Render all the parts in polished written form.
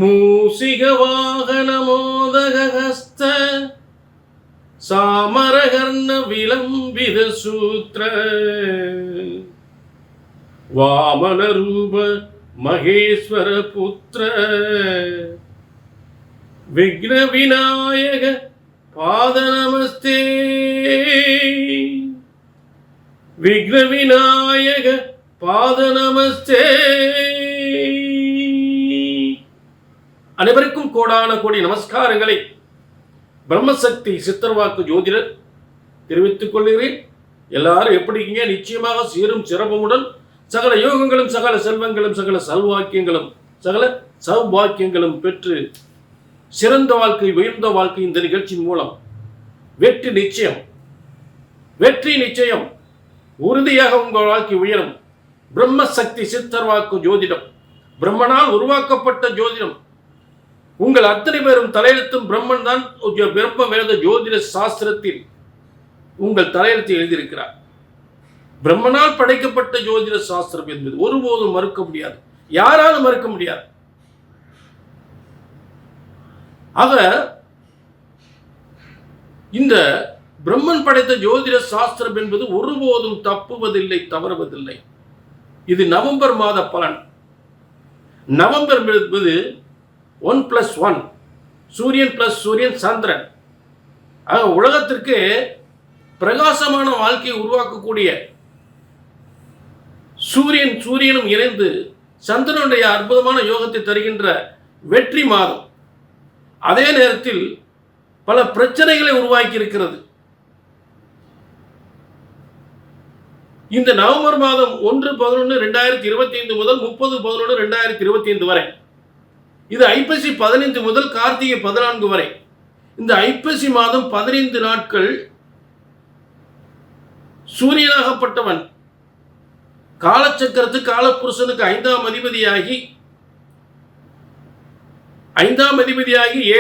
மூசிக வாகன மோதக ஹஸ்த சாமரகர்ண விளம்பித சூத்ர வாமன ரூப மகேஸ்வர புத்திர விக்ன விநாயக பாத நமஸ்தே. விக்ன விநாயக பாத நமஸ்தே. அனைவருக்கும் கோடான கோடி நமஸ்காரங்களை பிரம்மசக்தி சித்தர்வாக்கு ஜோதிடர் தெரிவித்துக் கொள்கிறேன். எல்லாரும் எப்படி இருக்கீங்க? நிச்சயமாக சீரும் சிறப்புமுடன் சகல யோகங்களும் சகல செல்வங்களும் சகல சல்வாக்கியங்களும் சகல சௌபாக்கியங்களும் பெற்று சிறந்த வாழ்க்கை உயர்ந்த வாழ்க்கை இந்த நிகழ்ச்சியின் மூலம் வெற்றி நிச்சயம், வெற்றி நிச்சயம், உறுதியாக உங்கள் வாழ்க்கை உயரும். பிரம்மசக்தி சித்தர்வாக்கு ஜோதிடம், பிரம்மனால் உருவாக்கப்பட்ட ஜோதிடம். உங்கள் அத்தனை பேரும் தலையெழுத்தும் பிரம்மன் தான். பிரம்ம வேத ஜோதிட சாஸ்திரத்தில் உங்கள் தலையெழுத்தை எழுதியிருக்கிறார். பிரம்மனால் படைக்கப்பட்ட ஜோதிட சாஸ்திரம் என்பது ஒருபோதும் மறுக்க முடியாது, யாராலும் மறுக்க முடியாது. ஆக இந்த பிரம்மன் படைத்த ஜோதிட சாஸ்திரம் என்பது ஒருபோதும் தப்புவதில்லை, தவறுவதில்லை. இது நவம்பர் மாத பலன். நவம்பர் என்பது 1+1, சூரியன் பிளஸ் சூரியன் சந்திரன். ஆக உலகத்திற்கு பிரகாசமான வாழ்க்கையை உருவாக்கக்கூடிய சூரியனும் இணைந்து சந்திரனுடைய அற்புதமான யோகத்தை தருகின்ற வெற்றி மாதம். அதே நேரத்தில் பல பிரச்சனைகளை உருவாக்கி இருக்கிறது. இந்த நவம்பர் மாதம் 1/11/2025 முதல் 30/11/2025 வரை, இது ஐப்பசி 15 முதல் கார்த்திகை 14 வரை. இந்த ஐப்பசி மாதம் 15 நாட்கள் சூரியனாகப்பட்டவன் காலச்சக்கரத்துக்கு காலப்புருஷனுக்கு 5ஆம் அதிபதியாகி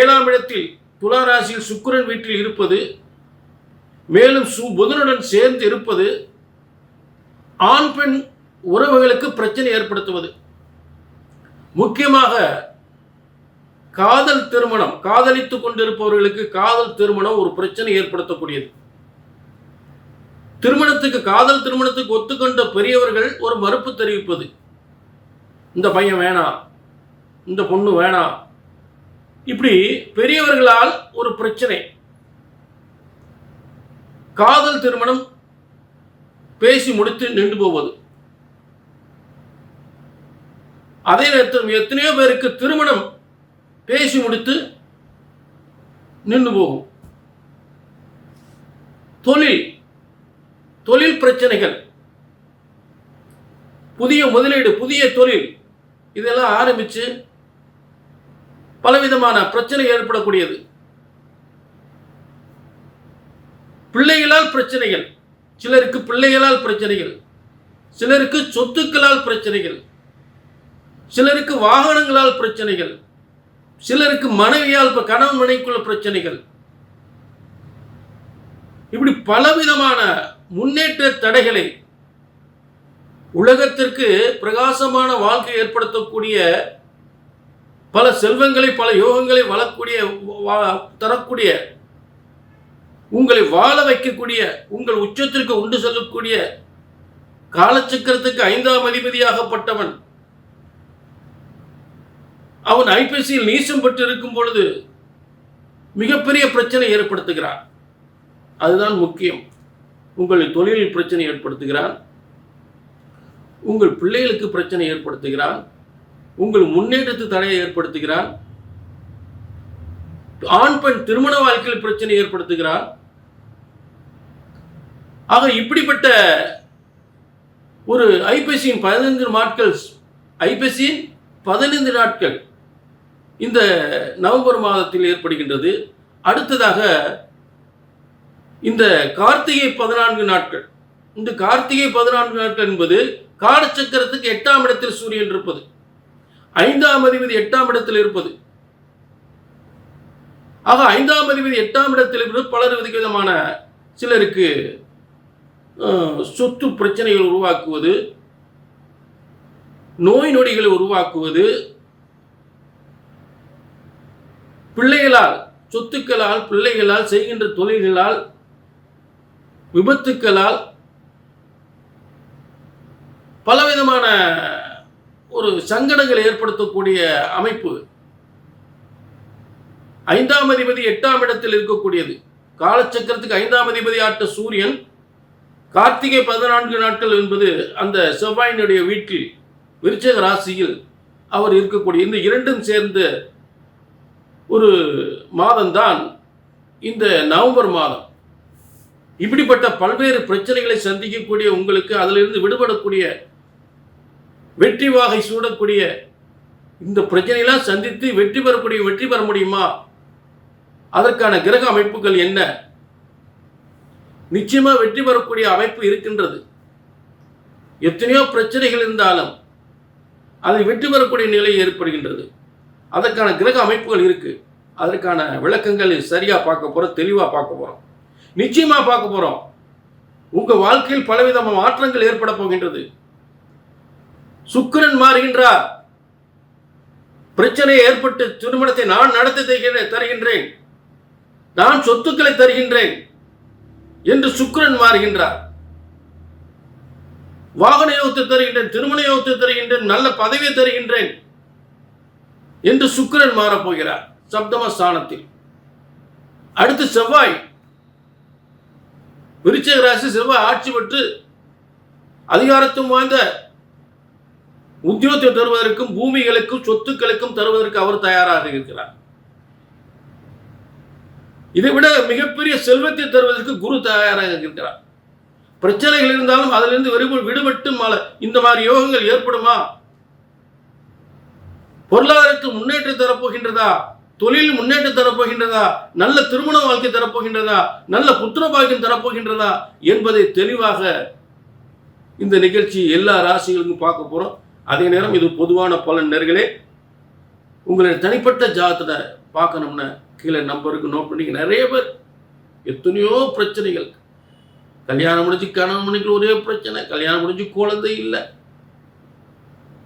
7ஆம் இடத்தில் துலா ராசியில் சுக்கிரன் வீட்டில் இருப்பது, மேலும் புதனுடன் சேர்ந்து இருப்பது ஆண் பெண் உறவுகளுக்கு பிரச்சனை ஏற்படுத்துவது. முக்கியமாக காதல் திருமணம், காதலித்துக் கொண்டிருப்பவர்களுக்கு காதல் திருமணம் ஒரு பிரச்சனை ஏற்படுத்தக்கூடியது. காதல் திருமணத்துக்கு ஒத்துக்கொண்ட பெரியவர்கள் ஒரு மறுப்பு தெரிவிப்பது, இந்த பையன் வேணாம், இந்த பொண்ணு வேணாம், இப்படி பெரியவர்களால் ஒரு பிரச்சனை. காதல் திருமணம் பேசி முடித்து நின்று போவது. அதே நேரத்தில் எத்தனையோ பேருக்கு திருமணம் பேசி முடித்து நின்று போகும். தொழில் பிரச்சனைகள், புதிய முதலீடு, புதிய தொழில், இதெல்லாம் ஆரம்பித்து பலவிதமான பிரச்சனை ஏற்படக்கூடியது. பிள்ளைகளால் பிரச்சனைகள், சிலருக்கு பிள்ளைகளால் பிரச்சனைகள், சிலருக்கு சொத்துக்களால் பிரச்சனைகள், சிலருக்கு வாகனங்களால் பிரச்சனைகள், சிலருக்கு மனைவியால் கணவன் மனைவிக்குள்ள பிரச்சனைகள். இப்படி பலவிதமான முன்னேற்ற தடைகளை, உலகத்திற்கு பிரகாசமான வாழ்க்கை ஏற்படுத்தக்கூடிய, பல செல்வங்களை பல யோகங்களை தரக்கூடிய, உங்களை வாழ வைக்கக்கூடிய, உங்கள் உச்சத்திற்கு உண்டு செல்லக்கூடிய காலச்சக்கரத்துக்கு 5ஆம் அதிபதியாகப்பட்டவன் அவன் ஐப்பசியில் நீசம் பெற்று இருக்கும் பொழுது மிகப்பெரிய பிரச்சனை ஏற்படுத்துகிறான். அதுதான் முக்கியம். உங்கள் தொழிலில் பிரச்சனை ஏற்படுத்துகிறான், உங்கள் பிள்ளைகளுக்கு பிரச்சனை ஏற்படுத்துகிறான், உங்கள் முன்னேற்றத்து தடையை ஏற்படுத்துகிறான், ஆண் பெண் திருமண வாழ்க்கையில் பிரச்சனை ஏற்படுத்துகிறான். ஆக இப்படிப்பட்ட ஒரு ஐப்பசியின் 15 நாட்கள் இந்த நவம்பர் மாதத்தில் ஏற்படுகின்றது. அடுத்ததாக இந்த கார்த்திகை 14 நாட்கள். இந்த கார்த்திகை 14 நாட்கள் என்பது காலச்சக்கரத்துக்கு 8ஆம் இடத்தில் சூரியன் இருப்பது, 5ஆம் அதிபதி 8ஆம் இடத்தில் இருப்பது. ஆக 5ஆம் அதிபதி 8ஆம் இடத்தில் இருப்பது பலர் விதமான சிலருக்கு சொத்து பிரச்சனைகள் உருவாக்குவது, நோய் நொடிகளை உருவாக்குவது, பிள்ளைகளால், சொத்துக்களால், பிள்ளைகளால், செய்கின்ற தொழில்களால், விபத்துக்களால் பலவிதமான ஒரு சங்கடங்களை ஏற்படுத்தக்கூடிய அமைப்பு. 5ஆம் அதிபதி 8ஆம் இடத்தில் இருக்கக்கூடியது. காலச்சக்கரத்துக்கு 5ஆம் அதிபதி ஆட்ட சூரியன் கார்த்திகை 14 நாட்கள் என்பது அந்த செவ்வாயினுடைய வீட்டில் விருச்சிக ராசியில் அவர் இருக்கக்கூடிய இந்த இரண்டும் சேர்ந்த ஒரு மாதம்தான் இந்த நவம்பர் மாதம். இப்படிப்பட்ட பல்வேறு பிரச்சனைகளை சந்திக்கக்கூடிய உங்களுக்கு, அதிலிருந்து விடுபடக்கூடிய, வெற்றி வாகை சூடக்கூடிய, இந்த பிரச்சனையெல்லாம் சந்தித்து வெற்றி பெற முடியுமா? அதற்கான கிரக அமைப்புகள் என்ன? நிச்சயமா வெற்றி பெறக்கூடிய அமைப்பு இருக்கின்றது. எத்தனையோ பிரச்சனைகள் இருந்தாலும் அதை வெற்றி பெறக்கூடிய நிலை ஏற்படுகின்றது. அதற்கான கிரக அமைப்புகள் இருக்கு. அதற்கான விளக்கங்கள் சரியா பார்க்க போறோம், தெளிவா பார்க்க போறோம், நிச்சயமா பார்க்க போறோம். உங்க வாழ்க்கையில் பலவிதமான மாற்றங்கள் ஏற்பட போகின்றது. சுக்கிரன் மாறுகின்றார். பிரச்சனை ஏற்பட்டு திருமணத்தை நான் நடத்தி தருகின்றேன், நான் சொத்துக்களை தருகின்றேன் என்று சுக்கிரன் மாறுகின்றார். வாகன யோகத்தை தருகின்றேன், திருமண யோகத்தை தருகின்றேன், நல்ல பதவியை தருகின்றேன் என்று சுக்கிரன் மாறப்போகிறார் சப்தம ஸ்தானத்தில். அடுத்து செவ்வாய், விருச்சிக ராசி செவ்வாய் ஆட்சி பெற்று அதிகாரத்துவம் வாய்ந்த உத்தியோகத்தை தருவதற்கும் பூமிகளுக்கும் சொத்துக்களுக்கும் தருவதற்கு அவர் தயாராக இருக்கிறார். இதை விட மிகப்பெரிய செல்வத்தை தருவதற்கு குரு தயாராக இருக்கிறார். பிரச்சனைகள் இருந்தாலும் அதிலிருந்து விடுபட்டு இந்த மாதிரி யோகங்கள் ஏற்படுமா? பொருளாதாரத்தில் முன்னேற்றம் தரப்போகின்றதா? தொழில் முன்னேற்றம் தரப்போகின்றதா? நல்ல திருமண வாழ்க்கை தரப்போகின்றதா? நல்ல புத்திர பாக்கியம் தரப்போகின்றதா என்பதை தெளிவாக இந்த நிகழ்ச்சி எல்லா ராசிகளுக்கும் பார்க்க போறோம். அதே நேரம் இது பொதுவான பலன். நேர்களே, உங்களுடைய தனிப்பட்ட ஜாதகத்தை பார்க்கணும்னா கீழே நம்பருக்கு நோட் பண்ணி. நிறைய பேர் எத்தனையோ பிரச்சனைகள், கல்யாணம் முடிஞ்சு கணவன் மணிக்கு ஒரே பிரச்சனை, கல்யாணம் முடிஞ்சு குழந்தை இல்லை,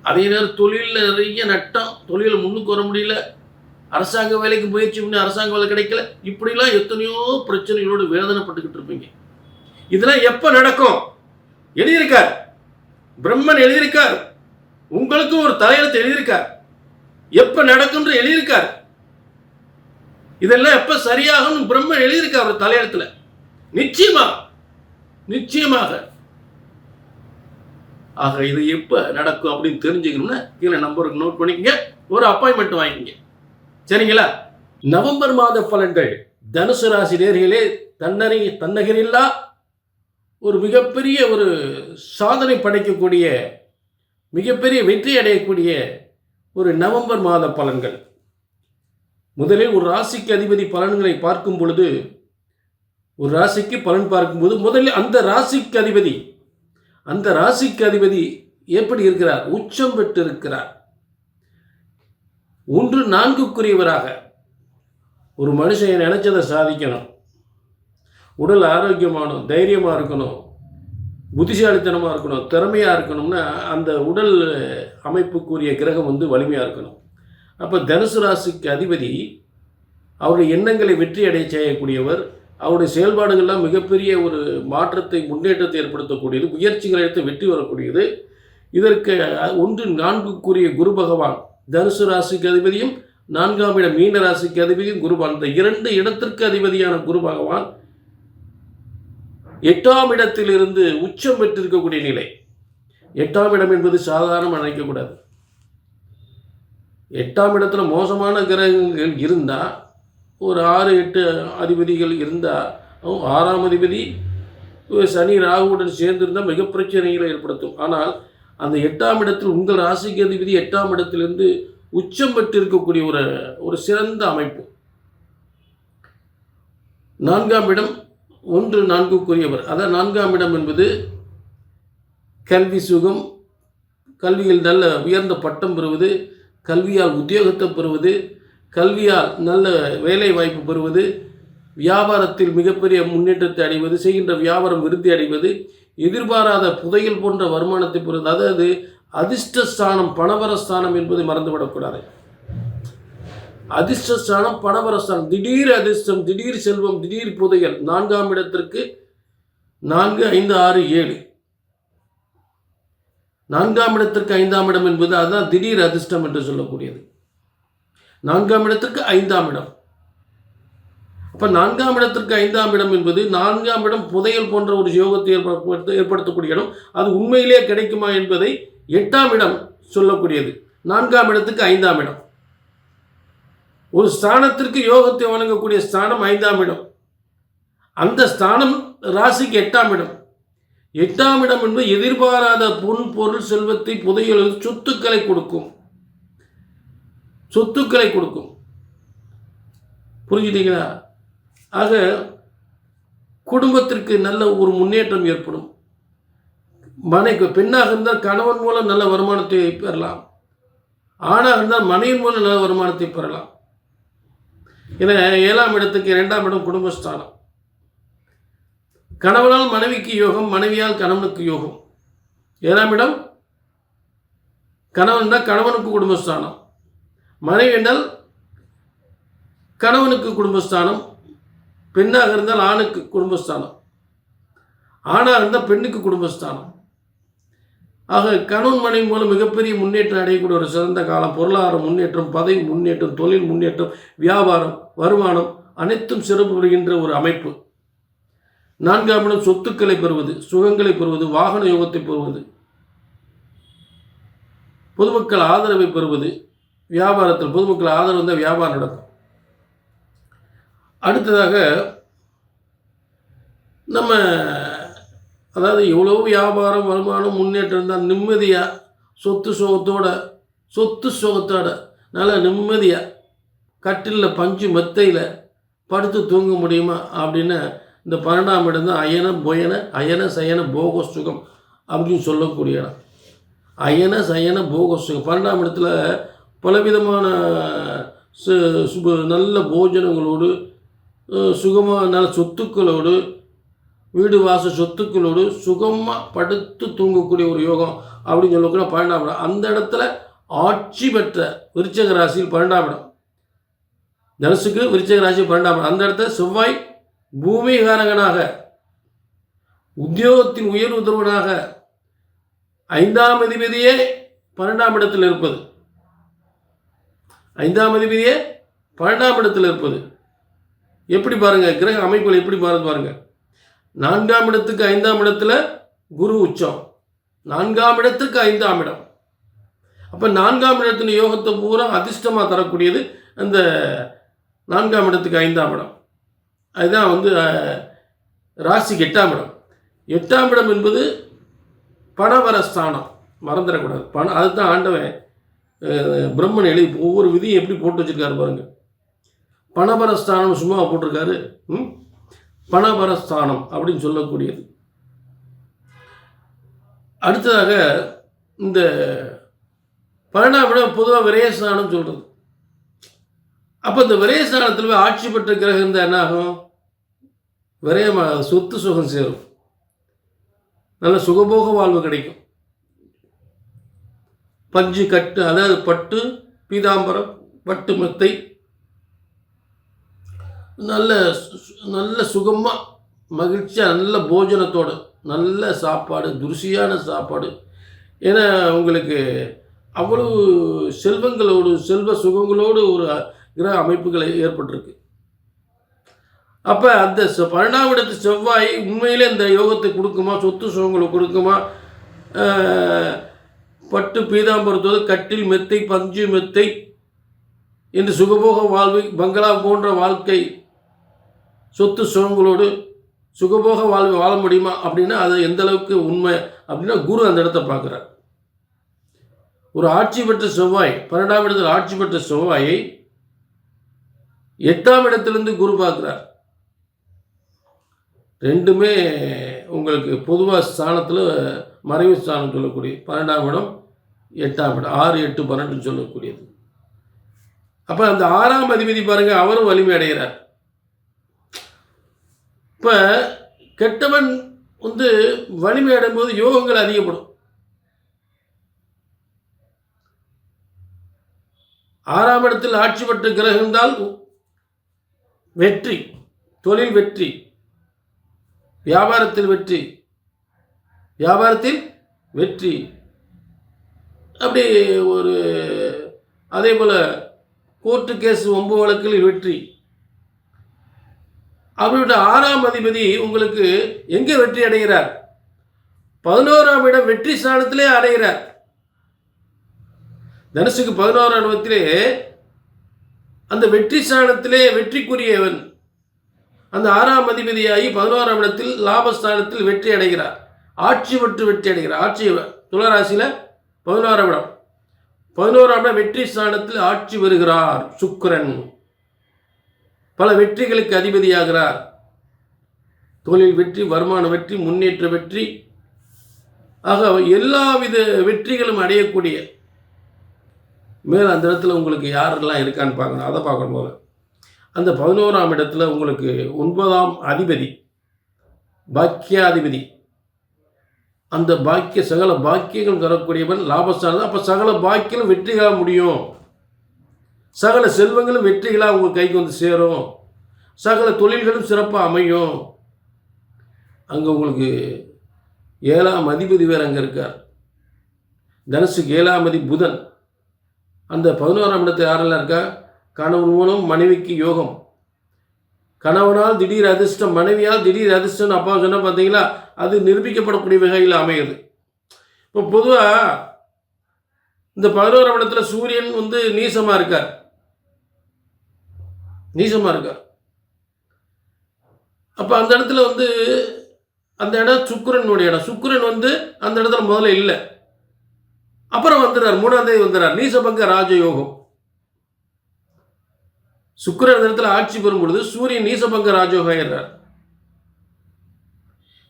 அதே நேரம் தொழிலில் நிறைய நட்டம், தொழிலில் முன்னுக்கு வர முடியல, அரசாங்க வேலைக்கு முயற்சி பண்ணி அரசாங்க வேலை கிடைக்கல, இப்படிலாம் எத்தனையோ பிரச்சனைகளோடு வேதனைப்பட்டுக்கிட்டு இருப்பீங்க. இதெல்லாம் எப்போ நடக்கும்? எழுதியிருக்கார் பிரம்மன், எழுதியிருக்கார். உங்களுக்கும் ஒரு தலையெழுத்து எழுதியிருக்கார். எப்ப நடக்கும் எழுதியிருக்கார். இதெல்லாம் எப்ப சரியாகும் பிரம்மன் எழுதியிருக்கார் ஒரு தலையெழுத்துல. நிச்சயமாக. ஆக இது எப்ப நடக்கும் அப்படின்னு தெரிஞ்சுக்கணும்னா கீழே நம்பருக்கு நோட் பண்ணிக்கங்க, ஒரு அப்பாயின்மெண்ட் வாங்கிக்கங்க. சரிங்களா? நவம்பர் மாத பலன்கள். தனுசு ராசி நேயர்களே, தன்னகரில்லா ஒரு மிகப்பெரிய ஒரு சாதனை படைக்கக்கூடிய, மிகப்பெரிய வெற்றி அடையக்கூடிய ஒரு நவம்பர் மாத பலன்கள். முதலில் ஒரு ராசிக்கு அதிபதி பலன்களை பார்க்கும் பொழுது, ஒரு ராசிக்கு பலன் பார்க்கும்போது முதலில் அந்த ராசிக்கு அதிபதி எப்படி இருக்கிறார்? உச்சம் பெற்று இருக்கிறார். 1-4க்குரியவராக. ஒரு மனுஷன் நினைச்சதை சாதிக்கணும், உடல் ஆரோக்கியமானோம், தைரியமாக இருக்கணும், புத்திசாலித்தனமாக இருக்கணும், திறமையாக இருக்கணும்னா அந்த உடல் அமைப்புக்குரிய கிரகம் வலிமையாக இருக்கணும். அப்போ தனுசு ராசிக்கு அதிபதி அவருடைய எண்ணங்களை வெற்றி அடைய செய்யக்கூடியவர். அவருடைய செயல்பாடுகள்லாம் மிகப்பெரிய ஒரு மாற்றத்தை, முன்னேற்றத்தை ஏற்படுத்தக்கூடியது, முயற்சிகளை எடுத்து வெற்றி வரக்கூடியது. இதற்கு 1-4க்குரிய குரு பகவான், தனுசு ராசிக்கு அதிபதியும் 4ஆம் இடம் மீன ராசிக்கு அதிபதியும் குருபான். இந்த 2 இடத்திற்கு அதிபதியான குரு பகவான் 8ஆம் இடத்திலிருந்து உச்சம் பெற்றிருக்கக்கூடிய நிலை. 8ஆம் இடம் என்பது சாதாரண நினைக்கக்கூடாது. 8ஆம் இடத்துல மோசமான கிரகங்கள் இருந்தால், ஒரு 6-8 அதிபதிகள் இருந்தால், 6ஆம் அதிபதி சனி ராகுவுடன் சேர்ந்திருந்தால் மிக பிரச்சனைகளை ஏற்படுத்தும். ஆனால் அந்த 8ஆம் இடத்தில் உங்கள் ராசிக்கு அதிபதி 8ஆம் இடத்திலிருந்து உச்சம் பெற்றிருக்கக்கூடிய ஒரு சிறந்த அமைப்பு. 4ஆம் இடம் 1-4க்குரியவர். அதான் 4ஆம் இடம் என்பது கல்வி சுகம், கல்வியில் நல்ல உயர்ந்த பட்டம் பெறுவது, கல்வியால் உத்தியோகத்தை பெறுவது, கல்வியால் நல்ல வேலை வாய்ப்பு பெறுவது, வியாபாரத்தில் மிகப்பெரிய முன்னேற்றத்தை அடைவது, செய்கின்ற வியாபாரம் விருத்தி அடைவது, எதிர்பாராத புதையல் போன்ற வருமானத்தை பெறுவது. அதாவது அதிர்ஷ்டஸ்தானம், பணவரஸ்தானம் என்பதை மறந்துவிடக்கூடாது. அதிர்ஷ்டஸ்தானம் பணபரஸ்தானம், திடீர் அதிர்ஷ்டம், திடீர் செல்வம், திடீர் புதையல். 4ஆம் இடத்திற்கு 4, 5, 6, 7. 4ஆம் இடத்திற்கு 5ஆம் இடம் என்பது அதுதான் திடீர் அதிர்ஷ்டம் என்று சொல்லக்கூடியது. 4ஆம் இடத்திற்கு 5ஆம் இடம். அப்போ 4ஆம் இடத்திற்கு 5ஆம் இடம் என்பது 4ஆம் இடம் புதையல் போன்ற ஒரு யோகத்தை ஏற்படுத்தக்கூடிய இடம். அது உண்மையிலே கிடைக்குமா என்பதை 8ஆம் இடம் சொல்லக்கூடியது. 4ஆம் இடத்துக்கு 5ஆம் இடம். ஒரு ஸ்தானத்திற்கு யோகத்தை வழங்கக்கூடிய ஸ்தானம் 5ஆம் இடம். அந்த ஸ்தானம் ராசிக்கு 8ஆம் இடம். 8ஆம் இடம் என்பது எதிர்பாராத பொன் பொருள் செல்வத்தை புதையல் சொத்துக்களை கொடுக்கும். சொத்துக்களை கொடுக்கும். புரிஞ்சுட்டீங்களா? ஆக குடும்பத்திற்கு நல்ல ஒரு முன்னேற்றம் ஏற்படும். பெண்ணாக இருந்தால் கணவன் மூலம் நல்ல வருமானத்தை பெறலாம். ஆணாக இருந்தால் மனைவின் மூலம் நல்ல வருமானத்தை பெறலாம். ஏன்னா 7ஆம் இடத்துக்கு 2ஆம் இடம் குடும்பஸ்தானம். கணவனால் மனைவிக்கு யோகம், மனைவியால் கணவனுக்கு யோகம். 7ஆம் இடம் கணவன் தான் கணவனுக்கு குடும்பஸ்தானம், மனைவி என்றால் கணவனுக்கு குடும்பஸ்தானம். பெண்ணாக இருந்தால் ஆணுக்கு குடும்பஸ்தானம், ஆணாக இருந்தால் பெண்ணுக்கு குடும்பஸ்தானம். ஆக கணவன் மனைவி மூலம் மிகப்பெரிய முன்னேற்றம் அடையக்கூடிய ஒரு சிறந்த காலம். பொருளாதார முன்னேற்றம், பதவி முன்னேற்றம், தொழில் முன்னேற்றம், வியாபாரம், வருமானம் அனைத்தும் சிறப்பு பெறுகின்ற ஒரு அமைப்பு. 4ஆம் இடம் சொத்துக்களை பெறுவது, சுகங்களை பெறுவது, வாகன யோகத்தை பெறுவது, பொதுமக்கள் ஆதரவை பெறுவது. வியாபாரத்தில் பொதுமக்கள் ஆதரவு இருந்தால் வியாபாரம் நடக்கும். அடுத்ததாக நம்ம அதாவது எவ்வளோ வியாபாரம் வருமானம் முன்னேற்றம் இருந்தால் நிம்மதியாக சொத்து சுகத்தோட நல்லா நிம்மதியாக கட்டிலில் பஞ்சு மெத்தையில் படுத்து தூங்க முடியுமா அப்படின்னு இந்த 12ஆம் இடம் தான் அயன பொயன அயன சயன போக சுகம் அப்படின்னு சொல்லக்கூடிய இடம். அயன சயன போக சுகம். 12ஆம் இடத்துல பலவிதமான நல்ல போஜனங்களோடு, சுகமாக நல்ல சொத்துக்களோடு, வீடு வாச சொத்துக்களோடு சுகமாக படுத்து தூங்கக்கூடிய ஒரு யோகம் அப்படின்னு சொல்லக்கூடிய 12ஆம் இடம். அந்த இடத்துல ஆட்சி பெற்ற விருச்சிக ராசியில் 12ஆம் இடம், தனுசுக்கு விருச்சிக ராசி 12ஆம் இடம். அந்த இடத்துல செவ்வாய் பூமிகாரகனாக, உத்தியோகத்தின் உயர்வு தருவனாக, 5ஆம் அதிபதியே 12ஆம் இடத்தில் இருப்பது, 5ஆம் அதிபதியே 12ஆம் இடத்தில் இருப்பது எப்படி பாருங்க, கிரக அமைப்புகள் எப்படி பாருங்க. 4ஆம் இடத்துக்கு 5ஆம் இடத்துல குரு உச்சம், 4ஆம் இடத்துக்கு 5ஆம் இடம். அப்போ 4ஆம் இடத்தின் யோகத்தை பூரா அதிர்ஷ்டமாக தரக்கூடியது அந்த 4ஆம் இடத்துக்கு 5ஆம் இடம். அதுதான் ராசிக்கு 8ஆம் இடம். 8ஆம் இடம் என்பது பணவரஸ்தானம், மறந்துடக்கூடாது. அதுதான் ஆண்டவன் பிரம்மன் எழுதி ஒவ்வொரு விதியும் எப்படி போட்டு வச்சிருக்காரு பாருங்க. பணபரஸ்தானம் சும்மா போட்டிருக்காரு. பணபரஸ்தானம் அப்படின்னு சொல்லக்கூடியது. அடுத்ததாக இந்த 12ஆம் இடம் பொதுவாக விரயஸ்தானம் சொல்கிறது. அப்போ இந்த விரயஸ்தானத்தில் போய் ஆட்சி பெற்ற கிரகம் இருந்தால் என்ன ஆகும்? விரயமாக சொத்து சுகம் சேரும், நல்ல சுகபோக வாழ்வு கிடைக்கும். பஞ்சு கட்டு, அதாவது பட்டு பீதாம்பரம், பட்டு மெத்தை, நல்ல சுகமாக மகிழ்ச்சியாக நல்ல போஜனத்தோடு நல்ல சாப்பாடு, ருசியான சாப்பாடு. ஏன்னா உங்களுக்கு அவ்வளவு செல்வங்களோடு செல்வ சுகங்களோடு ஒரு கிரக அமைப்புகளை ஏற்பட்டிருக்கு. அப்போ அந்த 12ஆம் இடத்து செவ்வாய் உண்மையிலே இந்த யோகத்தை கொடுக்குமா, சொத்து சுகங்களை கொடுக்குமா, பட்டு பீதாம்பரத்தோடு கட்டில் மெத்தை பஞ்சு மெத்தை என்று சுகபோக வாழ்வு, பங்களா போன்ற வாழ்க்கை, சொத்து சுகங்களோடு சுகபோக வாழ்வு வாழ முடியுமா அப்படின்னா அது எந்த அளவுக்கு உண்மை அப்படின்னா குரு அந்த இடத்தை பார்க்குறார். ஒரு ஆட்சி பெற்ற செவ்வாய், 12ஆம் இடத்தில் ஆட்சி பெற்ற செவ்வாயை 8ஆம் இடத்திலிருந்து குரு பார்க்குறார். ரெண்டுமே உங்களுக்கு பொதுவாக ஸ்தானத்தில் மறைவு ஸ்தானம் சொல்லக்கூடிய 12ஆம் இடம் 8ஆம் இடம், 6, 8, 12 சொல்லக்கூடியது. அப்போ அந்த 6ஆம் அதிபதி பாருங்க, அவரும் வலிமை அடைகிறார். இப்போ கெட்டவன் வலிமை அடையும் போது யோகங்கள் அதிகப்படும். 6ஆம் இடத்தில் ஆட்சி பெற்ற கிரகம் இருந்தால் வெற்றி, தொழில் வெற்றி, வியாபாரத்தில் வெற்றி, வியாபாரத்தில் வெற்றி. அப்படி ஒரு அதே போல் கோர்ட்டு கேஸ் வம்பு வழக்கில் வெற்றி. அவருடைய 6ஆம் அதிபதி உங்களுக்கு எங்கே வெற்றி அடைகிறார்? 11ஆம் இடம் வெற்றி ஸ்தானத்திலே அடைகிறார். தனுசுக்கு 11ஆம் இடத்திலே அந்த வெற்றி ஸ்தானத்திலே வெற்றிக்குரியவன் அந்த 6ஆம் அதிபதியாகி 11ஆம் இடத்தில் லாபஸ்தானத்தில் வெற்றி அடைகிறார். ஆட்சி பெற்று வெற்றி அடைகிறார். ஆட்சி துளாராசியில் 11ஆம் இடம், 11ஆம் இடம் வெற்றி ஸ்தானத்தில் ஆட்சி வருகிறார். சுக்கிரன் பல வெற்றிகளுக்கு அதிபதியாகிறார். தொழில் வெற்றி, வருமான வெற்றி, முன்னேற்ற வெற்றி, ஆக எல்லாவித வெற்றிகளும் அடையக்கூடிய மேல் அந்த இடத்துல உங்களுக்கு யாரெல்லாம் இருக்கான்னு பார்க்கணும். அதை பார்க்கணும் போல. அந்த 11ஆம் இடத்துல உங்களுக்கு 9ஆம் அதிபதி பாக்கியாதிபதி, அந்த பாக்கிய சகல பாக்கியங்கள் தரக்கூடியவன் லாபஸ்தானம். அப்போ சகல பாக்கியம் வெற்றிகளாக முடியும். சகல செல்வங்களும் வெற்றிகளாக உங்கள் கைக்கு வந்து சேரும். சகல தொழில்களும் சிறப்பாக அமையும். அங்கே உங்களுக்கு 7ஆம் அதிபதி வேறு அங்கே இருக்கார். தனுசுக்கு 7ஆம் அதிபதி புதன். அந்த 11ஆம் இடத்துல யாரெல்லாம் இருக்கா? கணவன் மூலம் மனைவிக்கு யோகம், கணவனால் திடீர் அதிர்ஷ்டம், மனைவியால் திடீர் அதிர்ஷ்டம். அப்பா சொன்னால் பார்த்தீங்களா, அது நிரூபிக்கப்படக்கூடிய வகையில் அமையுது. இப்போ பொதுவாக இந்த 11ஆம் இடத்துல சூரியன் வந்து நீசமாக இருக்கார். அப்போ அந்த இடத்துல வந்து அந்த இடம் சுக்கிரனுடைய இடம். சுக்கிரன் வந்து அந்த இடத்துல முதல்ல இல்லை, அப்புறம் வந்துடுறார். 3ஆம் தேதி வந்துடுறார். நீசபங்க ராஜயோகம். சுக்கிரன் இடத்துல ஆட்சி பெறும் பொழுது சூரியன் நீசபங்க ராஜயோகம் ஆயிடுறார்.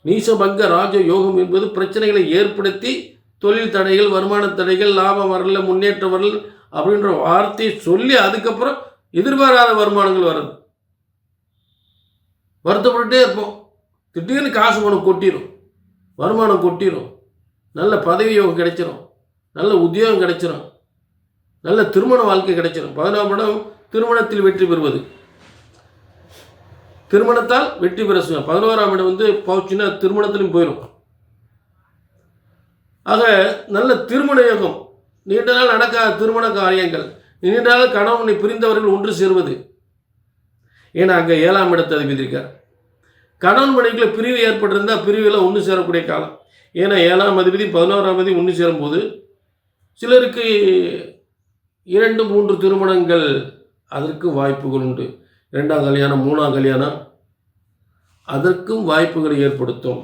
நீசபங்க ராஜயோகம் என்பது பிரச்சனைகளை ஏற்படுத்தி தொழில் தடைகள், வருமான தடைகள், லாபம் வரல, முன்னேற்றம் வரல அப்படின்ற வார்த்தையை சொல்லி அதுக்கப்புறம் எதிர்பாராத வருமானங்கள் வருது. வருத்தப்பட்டுட்டே இருப்போம். திடீர்னு காசு பணம் கொட்டிடும், வருமானம் கொட்டிடும், நல்ல பதவி யோகம் கிடைச்சிடும், நல்ல உத்தியோகம் கிடைச்சிடும், நல்ல திருமண வாழ்க்கை கிடைச்சிடும். 11ஆம் இடம் திருமணத்தில் வெற்றி பெறுவது, திருமணத்தால் வெற்றி பெற. 11ஆம் இடம் வந்து போச்சுன்னா திருமணத்திலும் போயிடும். ஆக நல்ல திருமண யோகம், நீண்ட நாள் நடக்காத திருமண காரியங்கள், நீண்ட நாள் கணவனை பிரிந்தவர்கள் ஒன்று சேருவது. ஏன்னா அங்கே 7ஆம் இடத்தை அதிபதி இருக்கார். கணவன் மனைவிக்குள்ள பிரிவு ஏற்பட்டிருந்தால் பிரிவில் ஒன்று சேரக்கூடிய காலம். ஏன்னா 7ஆம் அதிபதி 11ஆம் அதிபதி ஒன்று சேரும்போது சிலருக்கு 2, 3 திருமணங்கள் அதற்கு வாய்ப்புகள் உண்டு. 2ஆம் கல்யாணம், 3ஆம் கல்யாணம் அதற்கும் வாய்ப்புகளை ஏற்படுத்தும்.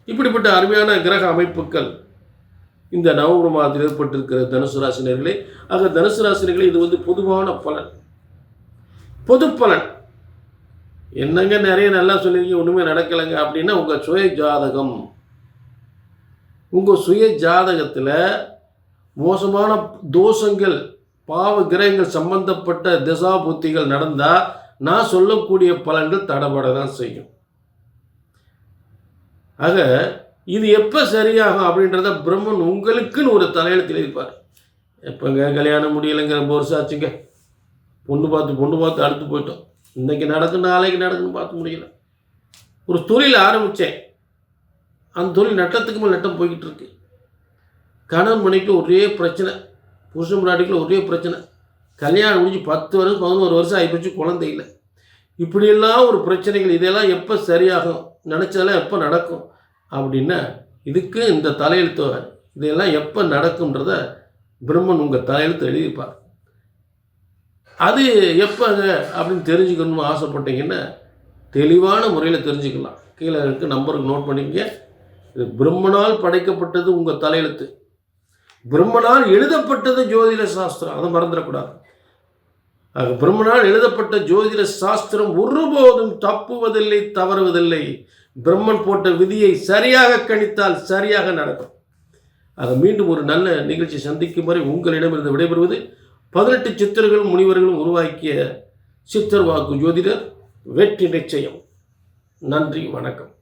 இப்படிப்பட்ட அருமையான கிரக அமைப்புகள் இந்த நவம்பர் மாதத்தில் ஏற்பட்டிருக்கிற தனுசு ராசினர்களே. ஆக தனுசு ராசினர்களே, இது வந்து பொதுவான பலன், பொது பலன். என்னங்க நிறைய நல்லா சொல்லியிருக்கீங்க, ஒன்றுமே நடக்கலைங்க அப்படின்னா உங்கள் சுய ஜாதகம், உங்கள் சுய ஜாதகத்தில் மோசமான தோஷங்கள், பாவ கிரகங்கள் சம்பந்தப்பட்ட திசா புத்திகள் நடந்தால் நான் சொல்லக்கூடிய பலன்கள் தடைபட தான் செய்யும். ஆக இது எப்போ சரியாகும் அப்படின்றத பிரம்மன் உங்களுக்குன்னு ஒரு தலையெழுத்தில் இருப்பார். எப்போங்க கல்யாணம் முடியலைங்கிற வருஷம் ஆச்சுங்க, பொண்ணு பார்த்து அடுத்து போயிட்டோம், இன்றைக்கி நடக்கும் நாளைக்கு நடக்குன்னு பார்த்து முடியல. ஒரு தொழில் ஆரம்பித்தேன், அந்த தொழில் நட்டத்துக்கு மேல் நட்டம் போய்கிட்டு இருக்கு. கணவன் மனைவிக்கு ஒரே பிரச்சனை, புருஷன் முன்னாடிக்குள்ள ஒரே பிரச்சனை. கல்யாணம் முடிஞ்சு 10 வருஷம் 11 வருஷம் ஆகிப்போச்சு, குழந்தை இல்லை. இப்படியெல்லாம் ஒரு பிரச்சனைகள், இதெல்லாம் எப்போ சரியாகும், நினச்சதெல்லாம் எப்போ நடக்கும் அப்படின்னா இதுக்கு இந்த தலையெழுத்து, இதெல்லாம் எப்போ நடக்கும்ன்றத பிரம்மன் உங்கள் தலையெழுத்து எழுதியிருப்பார். அது எப்போ அப்படின்னு தெரிஞ்சுக்கணும்னு ஆசைப்பட்டீங்கன்னா தெளிவான முறையில் தெரிஞ்சுக்கலாம். கீழே இருக்க நம்பருக்கு நோட் பண்ணிக்கங்க. இது பிரம்மனால் படைக்கப்பட்டது உங்கள் தலையெழுத்து, பிரம்மனால் எழுதப்பட்டது ஜோதிட சாஸ்திரம், அதை மறந்துடக்கூடாது. ஆக பிரம்மனால் எழுதப்பட்ட ஜோதிட சாஸ்திரம் ஒருபோதும் தப்புவதில்லை, தவறுவதில்லை. பிரம்மன் போட்ட விதியை சரியாக கணித்தால் சரியாக நடக்கும். ஆக மீண்டும் ஒரு நல்ல நிகழ்ச்சி சந்திக்கும் வரை உங்களிடமிருந்து விடைபெறுவது 18 சித்தர்களும் முனிவர்களும் உருவாக்கிய சித்தர் வாக்கு ஜோதிடர் வெற்றி நிச்சயம். நன்றி, வணக்கம்.